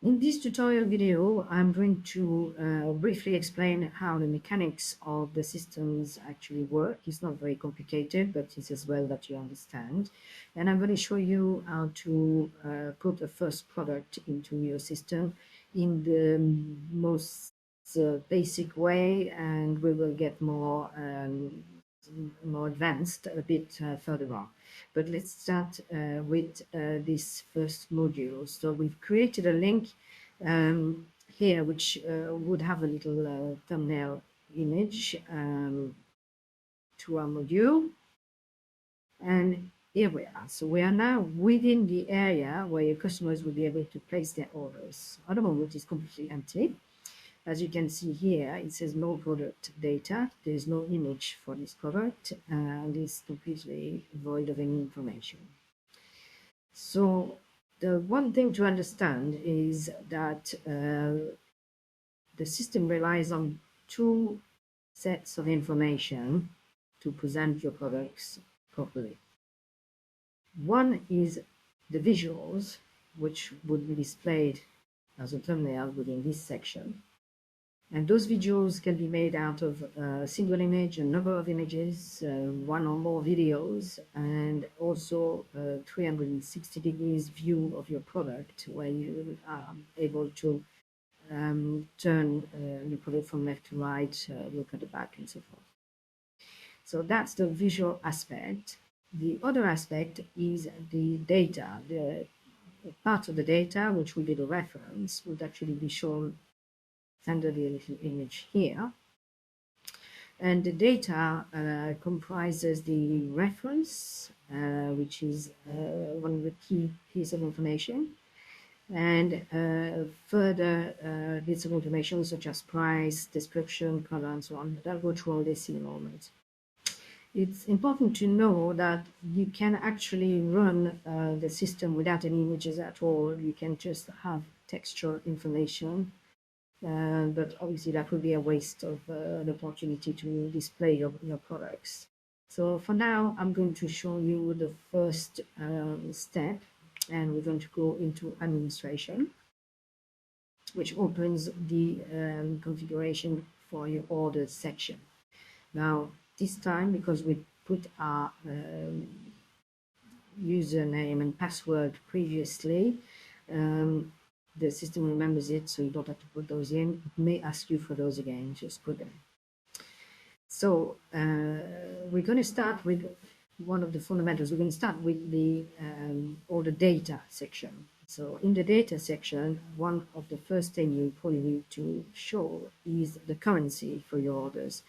In this tutorial video, I'm going to briefly explain how the mechanics of the systems actually work. It's not very complicated, but it's as well that you understand. And I'm going to show you how to put the first product into your system in the most basic way, and we will get more advanced a bit further on. But let's start with this first module. So we've created a link here which would have a little thumbnail image to our module. And here we are. So we are now within the area where your customers will be able to place their orders. At the moment, it's completely empty. As you can see here, it says no product data. There is no image for this product, and it's completely void of any information. So the one thing to understand is that the system relies on two sets of information to present your products properly. One is the visuals, which would be displayed as a thumbnail within this section. And those visuals can be made out of a single image, a number of images, one or more videos, and also a 360 degrees view of your product, where you are able to turn your product from left to right, look at the back, and so forth. So that's the visual aspect. The other aspect is the data. The part of the data, which will be the reference, would actually be shown under the little image here. And the data comprises the reference, which is one of the key pieces of information, and further bits of information such as price, description, color, and so on. That will go through all this in a moment. It's important to know that you can actually run the system without any images at all. You can just have textual information, but obviously that would be a waste of an opportunity to display your products. So for now, I'm going to show you the first step, and we're going to go into administration, which opens the configuration for your orders section. Now, this time, because we put our username and password previously, the system remembers it, so you don't have to put those in. It may ask you for those again, just put them. So we're going to start with one of the fundamentals. We're going to start with the all the data section. So in the data section, one of the first thing you probably need to show is the currency for your orders.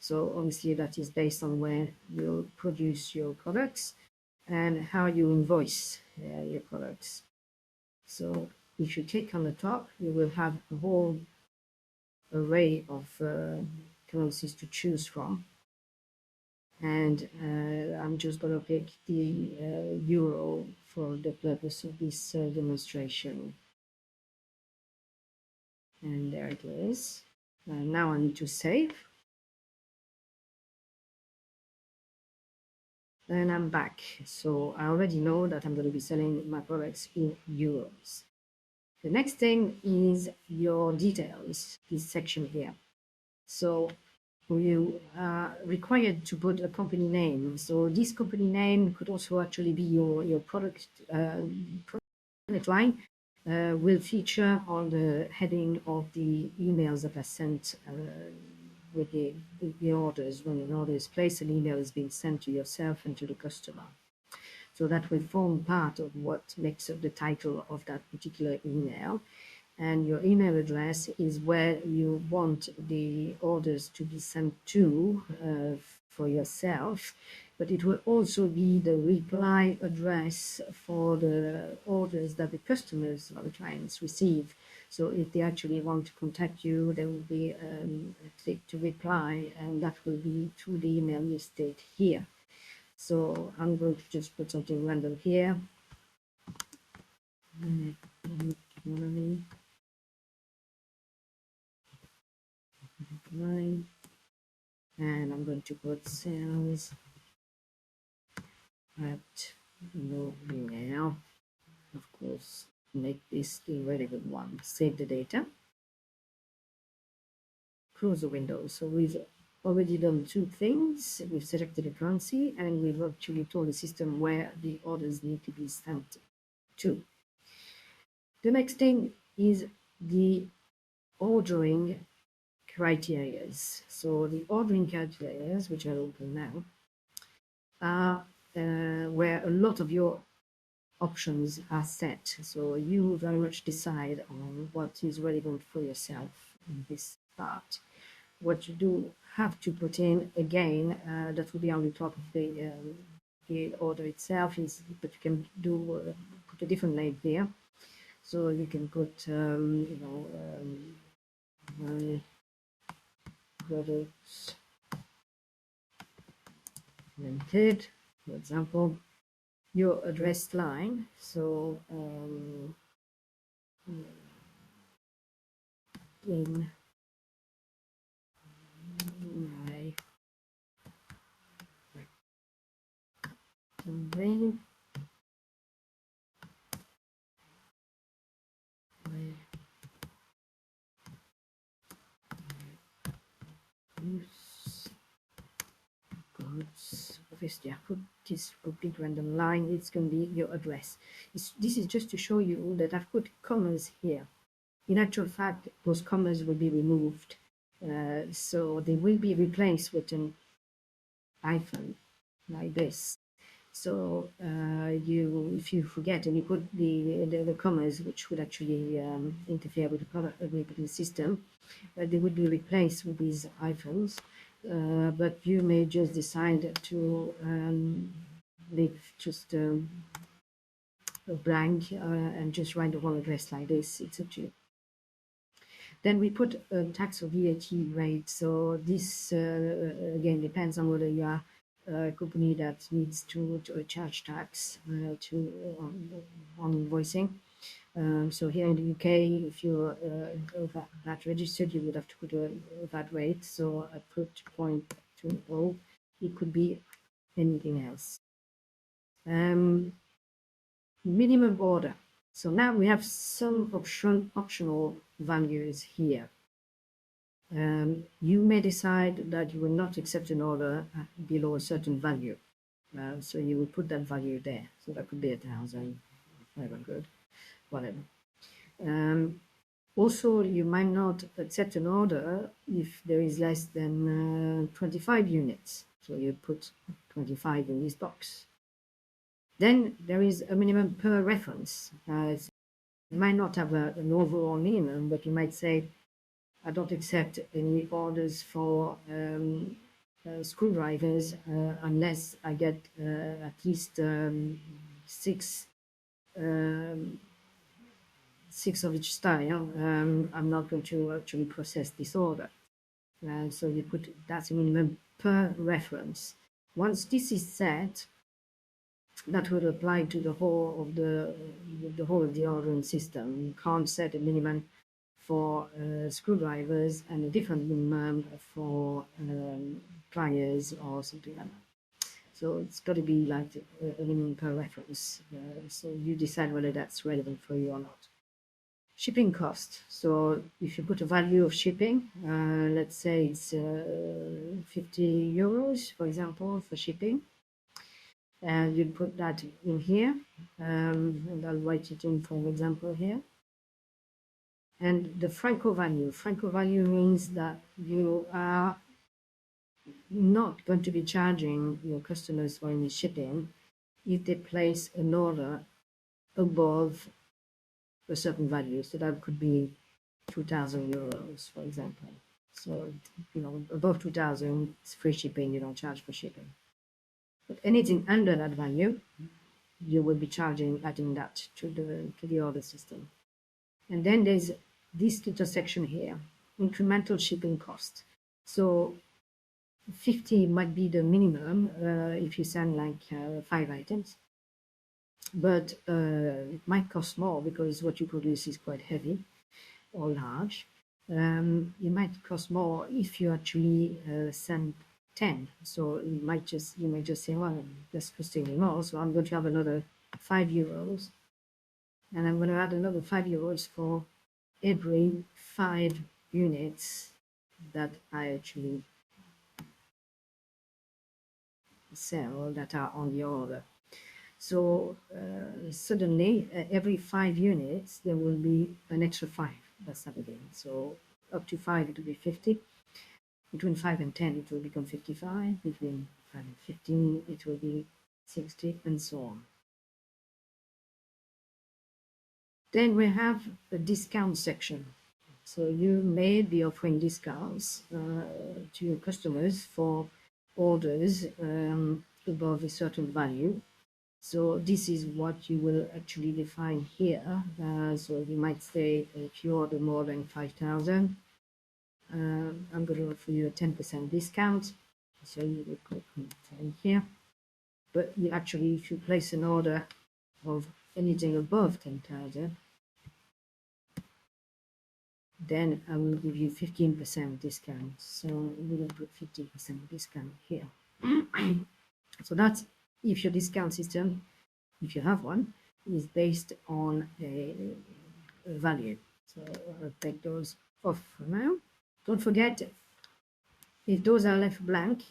So obviously that is based on where you produce your products and how you invoice your products. So if you click on the top, you will have a whole array of currencies to choose from. And I'm just going to pick the euro for the purpose of this demonstration. And there it is. Now I need to save. And I'm back. So I already know that I'm going to be selling my products in euros. The next thing is your details, this section here. So you are required to put a company name. So this company name could also actually be your product line. Will feature on the heading of the emails that are sent with the orders. When an order is placed, an email is being sent to yourself and to the customer. So that will form part of what makes up the title of that particular email. And your email address is where you want the orders to be sent to for yourself, but it will also be the reply address for the orders that the customers or the clients receive. So if they actually want to contact you, there will be a click to reply, and that will be through the email you state here. So I'm going to just put something random here. And I'm going to put sales at no email, of course, make this the relevant one. Save the data, close the window. So we've already done two things. We've selected a currency and we've actually told the system where the orders need to be sent to. The next thing is the ordering criteria. So the ordering criteria, which are open now, are where a lot of your options are set. So you very much decide on what is relevant for yourself in this part. What you do have to put in again, that will be on the top of the order itself, is, but you can do put a different name here. So you can put, my products limited, for example, your address line. So in my domain, goods. Obviously, I put this complete random line. It's going to be your address. This is just to show you that I've put commas here. In actual fact, those commas will be removed. So they will be replaced with an hyphen like this. So if you forget and you put the commas, which would actually interfere with the system, they would be replaced with these hyphens. But you may just decide to leave just a blank and just write the whole address like this. It's up to you. Then we put a tax or VAT rate. So this again depends on whether you are a company that needs to charge tax on invoicing. So here in the UK, if you're VAT registered, you would have to put a VAT rate. So I put 0.20. It could be anything else. Minimum order. So now we have some optional values here. You may decide that you will not accept an order below a certain value. So you will put that value there. So that could be 1,000, 500, whatever. Also, you might not accept an order if there is less than 25 units. So you put 25 in this box. Then there is a minimum per reference. You might not have an overall minimum, but you might say, I don't accept any orders for screwdrivers unless I get at least six of each style. I'm not going to actually process this order. So you put that's a minimum per reference. Once this is set, that will apply to the whole of the ordering system. You can't set a minimum for screwdrivers and a different minimum for pliers or something like that. So it's got to be like a minimum per reference. So you decide whether that's relevant for you or not. Shipping cost. So if you put a value of shipping, let's say it's 50 euros, for example, for shipping, and you'd put that in here, and I'll write it in, for example, here. And the Franco value means that you are not going to be charging your customers for any shipping if they place an order above a certain value. So that could be 2,000 euros, for example. So, above 2,000, it's free shipping, you don't charge for shipping. But anything under that value, you will be charging, adding that to the order system. And then there's this little section here, incremental shipping cost. So 50 might be the minimum if you send like 5 items, but it might cost more because what you produce is quite heavy or large. It might cost more if you actually send 10. So you might just say, well, that's costing me more, so I'm going to have another 5 euros And I'm going to add another €5 for every 5 units that I actually sell that are on the order. So suddenly, every 5 units, there will be an extra five. That's not again. So up to five, it will be 50. Between 5 and 10, it will become 55. Between 5 and 15, it will be 60, and so on. Then we have a discount section. So you may be offering discounts to your customers for orders above a certain value. So this is what you will actually define here. So you might say if you order more than 5,000, I'm going to offer you a 10% discount. So you will click on here. But you actually, if you place an order of anything above 10,000, then I will give you 15% discount. So we will put 15% discount here. So that's if your discount system, if you have one, is based on a value. So I'll take those off for now. Don't forget, if those are left blank,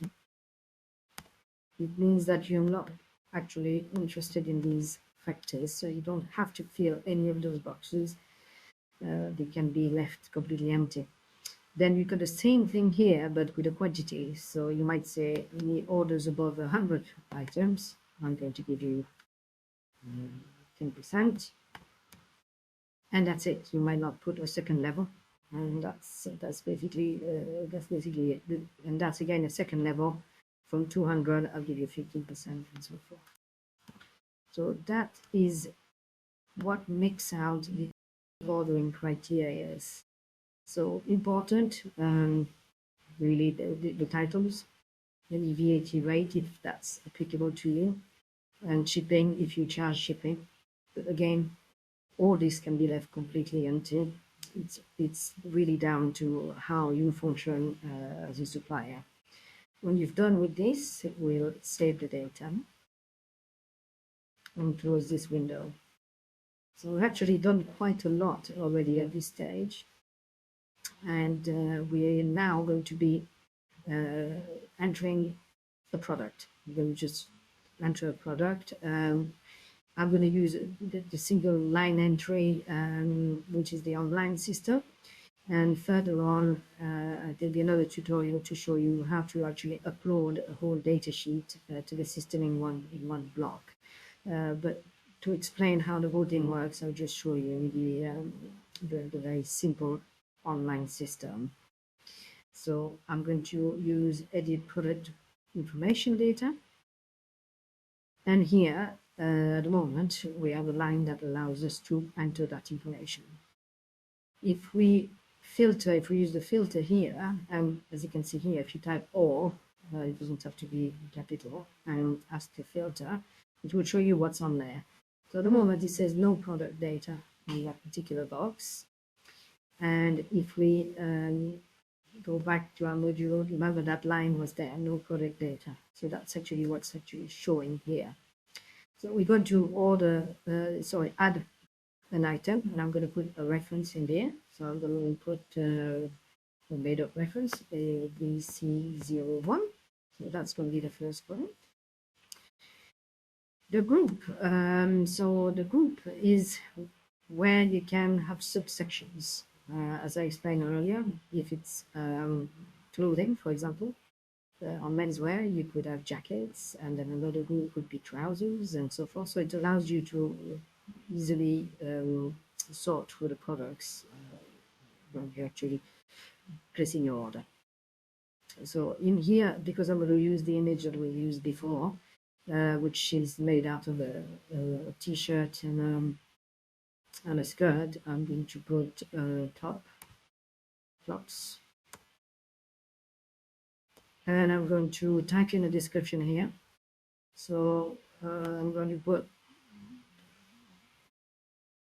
it means that you're not actually interested in these factors. So you don't have to fill any of those boxes. They can be left completely empty. Then you got the same thing here, but with a quantity. So you might say any orders above 100 items, I'm going to give you 10%, and that's it. You might not put a second level, and that's basically it. And that's again a second level. From 200, I'll give you 15%, and so forth. So that is what makes out the ordering criteria. So important, really the titles, the VAT rate if that's applicable to you, and shipping if you charge shipping. But again, all this can be left completely empty. It's really down to how you function as a supplier. When you've done with this, we'll save the data and close this window. So we've actually done quite a lot already at this stage, and we're now going to be entering the product. We're going to just enter a product. I'm going to use the single line entry, which is the online system. And further on, there'll be another tutorial to show you how to actually upload a whole data sheet to the system in one block. But to explain how the voting works, I'll just show you the very simple online system. So I'm going to use edit product information data. And here, at the moment, we have a line that allows us to enter that information. If we use the filter here, and as you can see here, if you type all, it doesn't have to be capital, and ask the filter, it will show you what's on there. So at the moment, it says no product data in that particular box. And if we go back to our module, remember that line was there, no product data. So that's actually what's actually showing here. So we're going to add an item, and I'm going to put a reference in there. So I'm going to put a made up reference, ABC01. So that's going to be the first one. The group. So the group is where you can have subsections. As I explained earlier, if it's clothing, for example, on menswear, you could have jackets, and then another group would be trousers and so forth. So it allows you to easily sort through the products when you're actually placing your order. So in here, because I'm going to use the image that we used before, which is made out of a t-shirt and a skirt, I'm going to put tops. And I'm going to type in a description here. So I'm going to put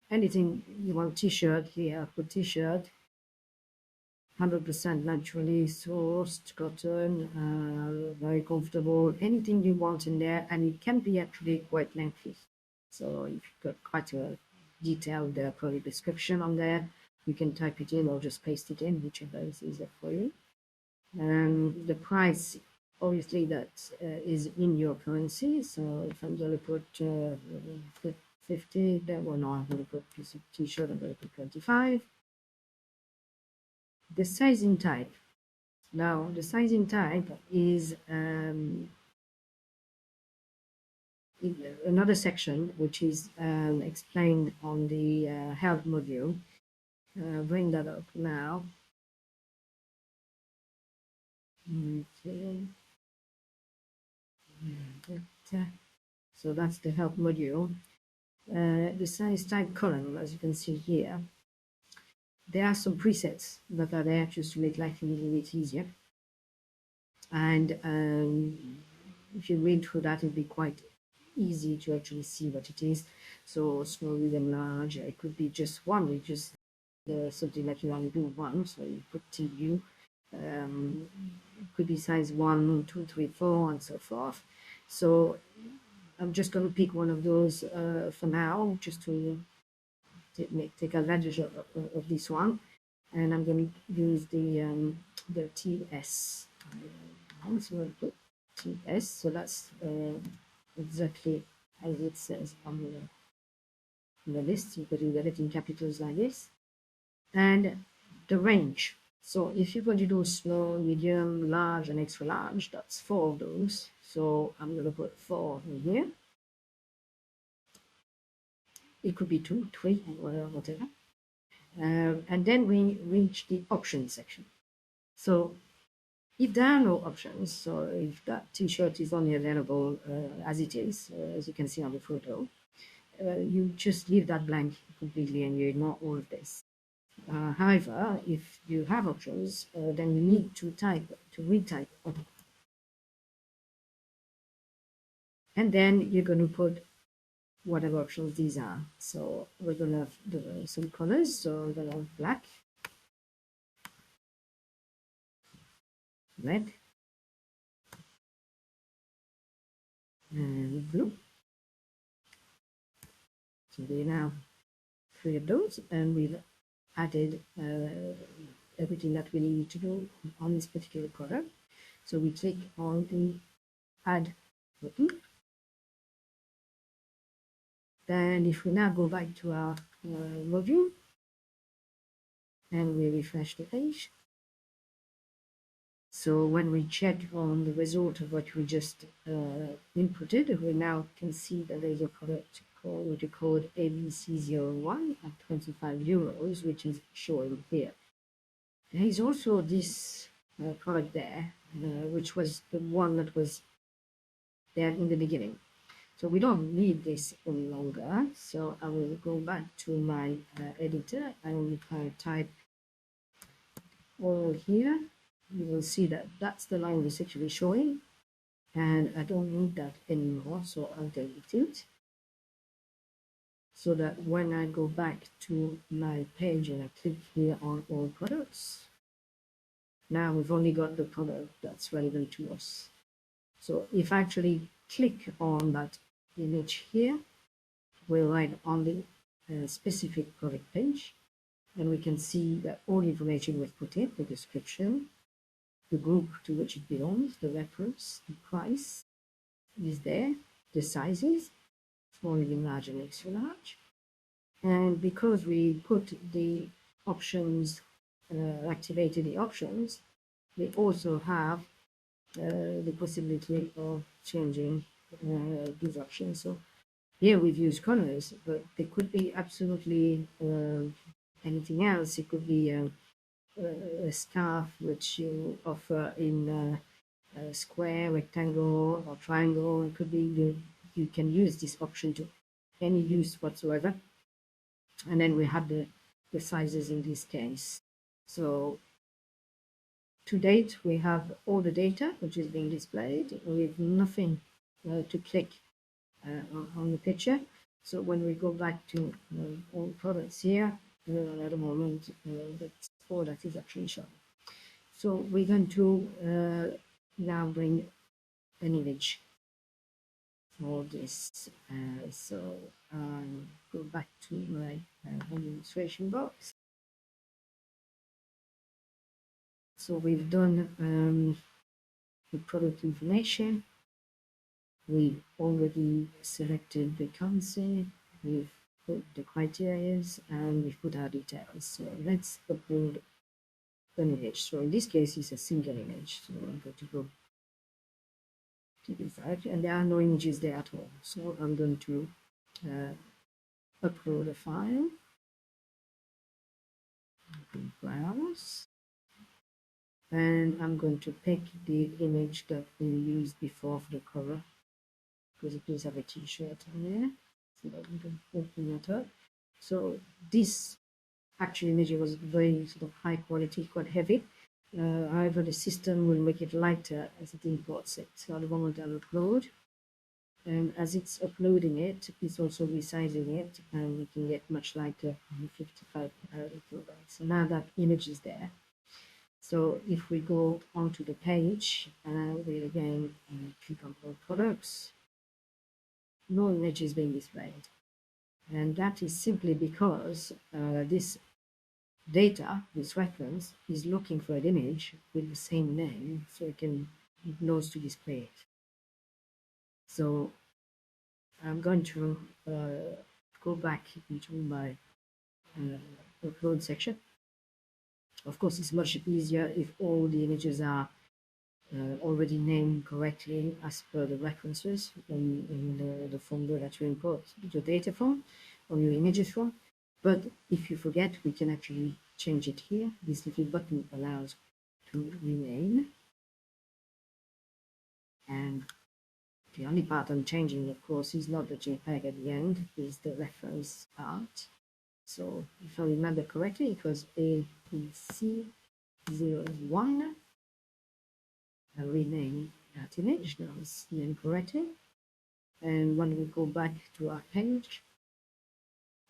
anything you want. T-shirt here, put t-shirt, 100% naturally sourced cotton, very comfortable, anything you want in there, and it can be actually quite lengthy. So if you've got quite a detailed product description on there. You can type it in or just paste it in, whichever is easier for you. The price, obviously, that is in your currency. So if I'm going to put 50, then well, no, I'm going to put piece of t-shirt, I'm going to put 25. The sizing type. Now, the sizing type is another section which is explained on the help module. Bring that up now. Okay. So that's the help module. The size type column, as you can see here, there are some presets that are there just to make life a little bit easier. And if you read through that, it'll be quite easy to actually see what it is. So small, medium, large, it could be just one, which is something that you only do once, so you put TU. It could be size 1, 2, 3, 4, and so forth. So I'm just going to pick one of those for now, just to take advantage of this one. And I'm going to use the TS. So I'll put TS, so that's exactly as it says on the list. You could get it in capitals like this. And the range. So if you're going to do small, medium, large, and extra large, that's 4 of those. So I'm going to put 4 in here. It could be 2, 3, whatever. And then we reach the options section. So if there are no options, so if that t-shirt is only available as it is, as you can see on the photo, you just leave that blank completely and you ignore all of this. However, if you have options, then you need to retype. And then you're going to put whatever options these are. So we're going to have some colors. So we're going to have black, red, and blue. So we now 3 of those, and we've added everything that we need to do on this particular product. So we click on the add button. Then if we now go back to our module and we refresh the page, so when we check on the result of what we just inputted, we now can see that there's a product called with the code ABC01 at €25, which is showing here. There is also this product there, which was the one that was there in the beginning. So we don't need this any longer. So I will go back to my editor. I will type all here. You will see that that's the line that's actually showing. And I don't need that anymore. So I'll delete it. So that when I go back to my page and I click here on all products, now we've only got the product that's relevant to us. So if I actually click on that image here, we'll write on the specific product page, and we can see that all information was put in, the description, the group to which it belongs, the reference, the price is there, the sizes, small, medium, large, and extra large. And because we put the options, activated the options, we also have the possibility of changing these options. So here we've used colors, but they could be absolutely anything else. It could be a scarf which you offer in a square, rectangle, or triangle. It could be you can use this option to any use whatsoever. And then we have the sizes in this case. So to date, we have all the data which is being displayed with nothing to click on the picture. So when we go back to all products here, at the moment, that's all that is actually shown. So we're going to now bring an image. all this. So go back to my administration box. So we've done the product information. We've already selected the currency. We've put the criteria and we've put our details. So let's upload an image. So in this case, it's a single image. So I'm going to go to the side, and there are no images there at all. So I'm going to upload a file. Browse, and I'm going to pick the image that we used before for the cover, because it does have a t-shirt on there. So I'm going to open that up. So this actual image was very sort of high quality, quite heavy. However, the system will make it lighter as it imports it. So at the moment I'll upload, and as it's uploading it, it's also resizing it, and we can get much lighter, 55 kilobytes. So now that image is there. So if we go onto the page, and I will again click on all products, no image is being displayed. And that is simply because this data, this reference, is looking for an image with the same name, so it knows to display it. So I'm going to go back into my upload section. Of course, it's much easier if all the images are already named correctly as per the references in the folder that you import your data from or your images from. But if you forget, we can actually change it here. This little button allows to rename. And the only part I'm changing, of course, is not the JPEG at the end, is the reference part. So if I remember correctly, it was APC01. I rename that image, now it's named correctly. And when we go back to our page,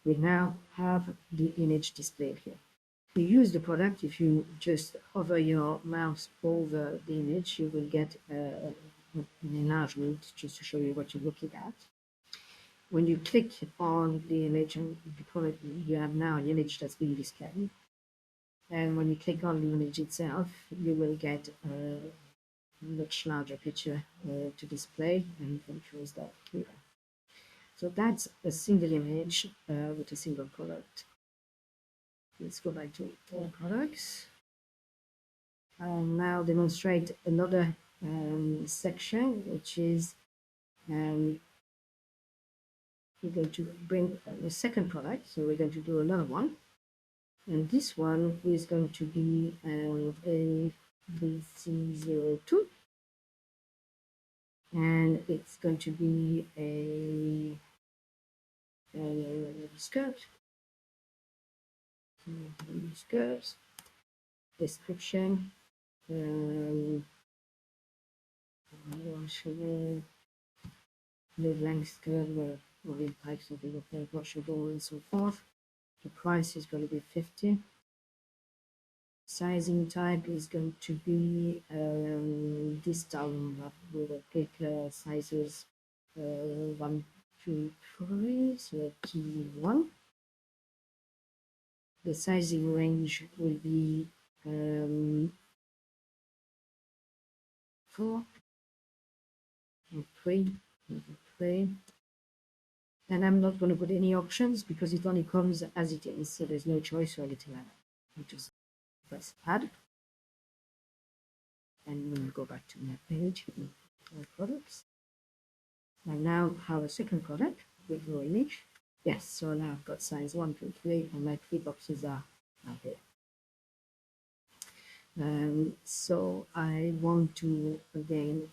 we now have the image displayed here. To use the product, if you just hover your mouse over the image, you will get an enlargement just to show you what you're looking at. When you click on the image and you have now an image that's being displayed. And when you click on the image itself, you will get a much larger picture to display, and it controls that here. So that's a single image with a single product. Let's go back to all products. I'll now demonstrate another section, which is we're going to bring the second product. So we're going to do another one. And this one is going to be a BC02. And it's going to be a skirt. Skirt. Description. The length skirt will impact something like washable and so forth. The price is going to be 50. Sizing type is going to be this down with a pick sizes 1, 2, 3, so key 1. The sizing range will be 4 and 3 and 3. And I'm not going to put any options because it only comes as it is, so there's no choice or anything like that. I just press add, and we'll go back to my page, products. I now have a second product with no image. Yes, so now I've got size 1, 2, 3, and my 3 boxes are now here. So I want to again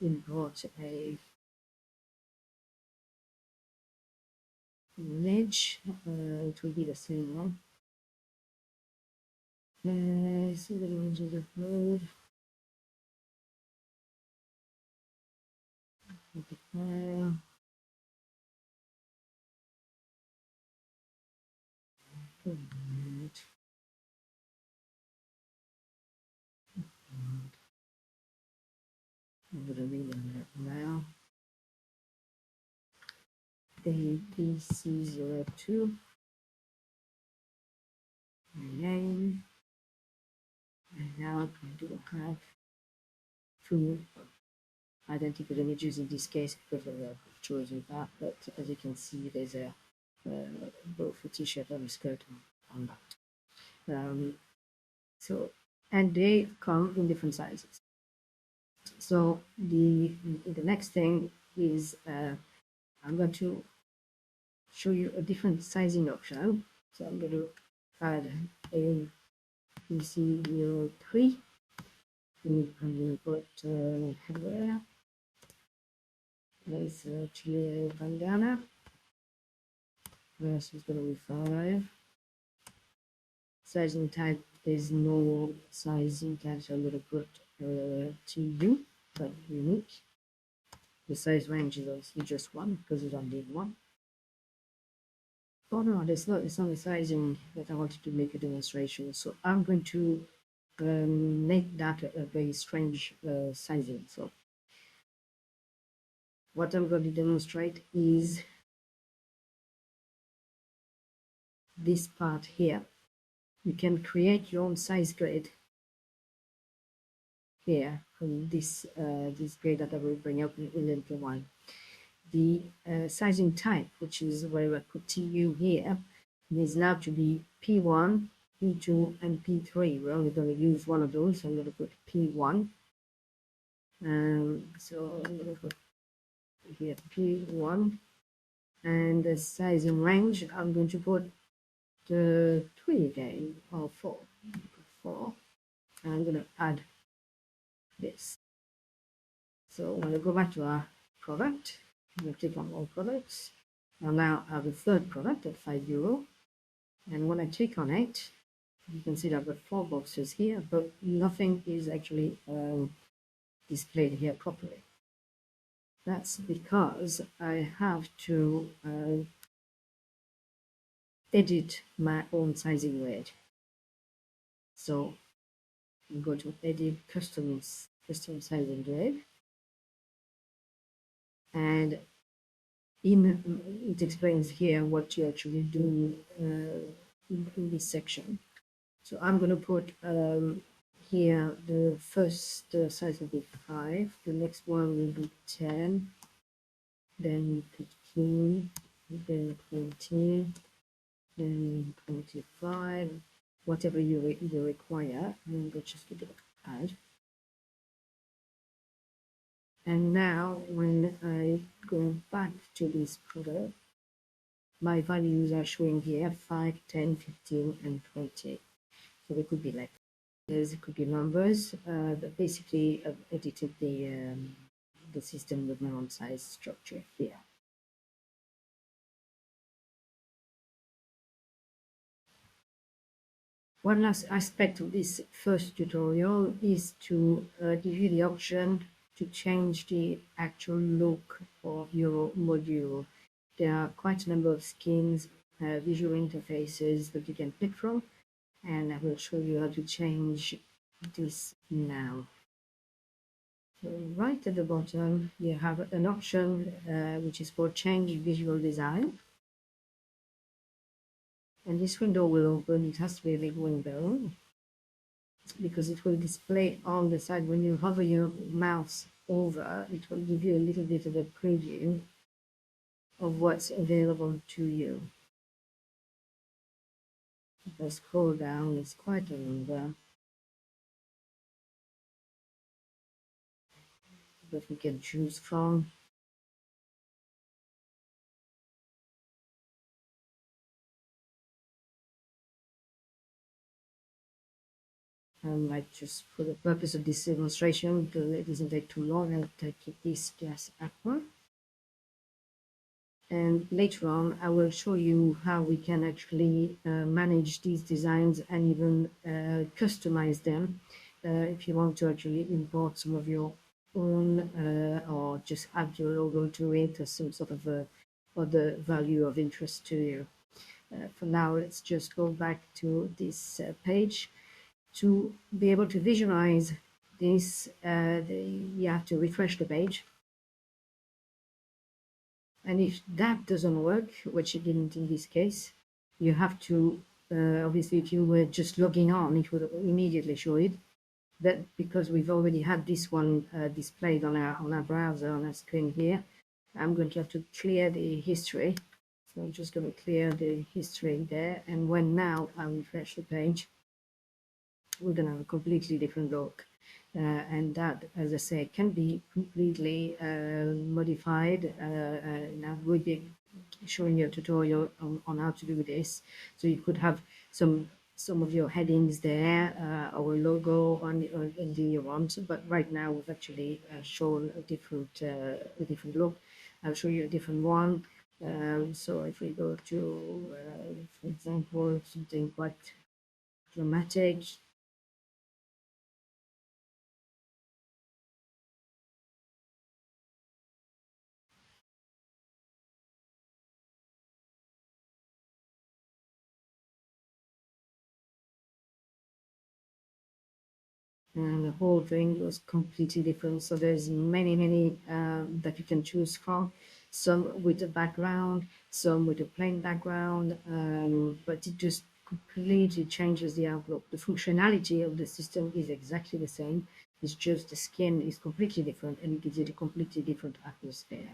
import a image. It will be the same one. So the images upload. The file. I'm going to rename that now. ABC02, my name, and now I'm going to have two identical images in this case because I've chosen that, but as you can see, there's a both a t-shirt and a skirt on that. So, and they come in different sizes. So the next thing is I'm going to show you a different sizing option. So I'm going to add a PC03. I'm going to put headwear. There's actually a bandana. This is going to be 5. Sizing type, there's no sizing type, so I'm going to put TU, but unique. The size range is obviously just 1 because it's only 1. Oh no, it's not the sizing that I wanted to make a demonstration. So I'm going to make that a very strange sizing. So what I'm going to demonstrate is this part here. You can create your own size grid here from this grid that I will bring up in a little while. The sizing type, which is where I put TU here, needs now to be P1, P2, and P3. We're only going to use one of those, so I'm going to put P1. So I'm going to put here P1, and the sizing range, I'm going to put the 3 again, or 4. 4. And I'm going to add this. So when I go back to our product, I'm going to click on all products. I'll now have a third product at €5. And when I click on it, you can see that I've got 4 boxes here, but nothing is actually displayed here properly. That's because I have to edit my own sizing grid. So I'm going to edit custom sizing grid, and it explains here what you actually do in this section. So I'm going to put here the first size will be 5, the next one will be 10, then 15, then 20, then 25, whatever you require. I'm going to just give it add. And now when I go back to this product, my values are showing here 5, 10, 15, and 20. So they could be like this, it could be numbers. But basically, I've edited the system with my own size structure here. One last aspect of this first tutorial is to give you the option to change the actual look of your module. There are quite a number of skins, visual interfaces that you can pick from, and I will show you how to change this now. So right at the bottom, you have an option which is for change visual design. And this window will open. It has to be a big window because it will display on the side when you hover your mouse over. It will give you a little bit of a preview of what's available to you. If I scroll down, it's quite a number that we can choose from. I might just, for the purpose of this demonstration, because it doesn't take too long, I'll take this just upward. And later on, I will show you how we can actually manage these designs and even customize them if you want to actually import some of your own or just add your logo to it or some sort of other value of interest to you. For now, let's just go back to this page. To be able to visualize this, you have to refresh the page. And if that doesn't work, which it didn't in this case, you have to, obviously, if you were just logging on, it would immediately show it. That because we've already had this one displayed on our browser on our screen here, I'm going to have to clear the history. So I'm just going to clear the history there. And when now I refresh the page, we're going to have a completely different look. And that, as I say, can be completely modified. Now we'll be showing you a tutorial on how to do this. So you could have some of your headings there, our logo on in the want, but right now we've actually shown a different look. I'll show you a different one. So if we go to, for example, something quite dramatic, and the whole thing was completely different. So there's many that you can choose from. Some with a background, some with a plain background, but it just completely changes the outlook. The functionality of the system is exactly the same. It's just the skin is completely different, and it gives it a completely different atmosphere.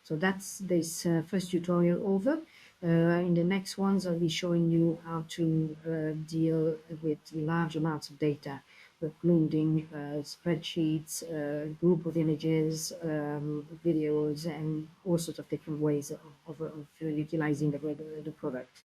So that's this first tutorial over. In the next ones, I'll be showing you how to deal with large amounts of data, including spreadsheets, group of images, videos, and all sorts of different ways of utilizing the product.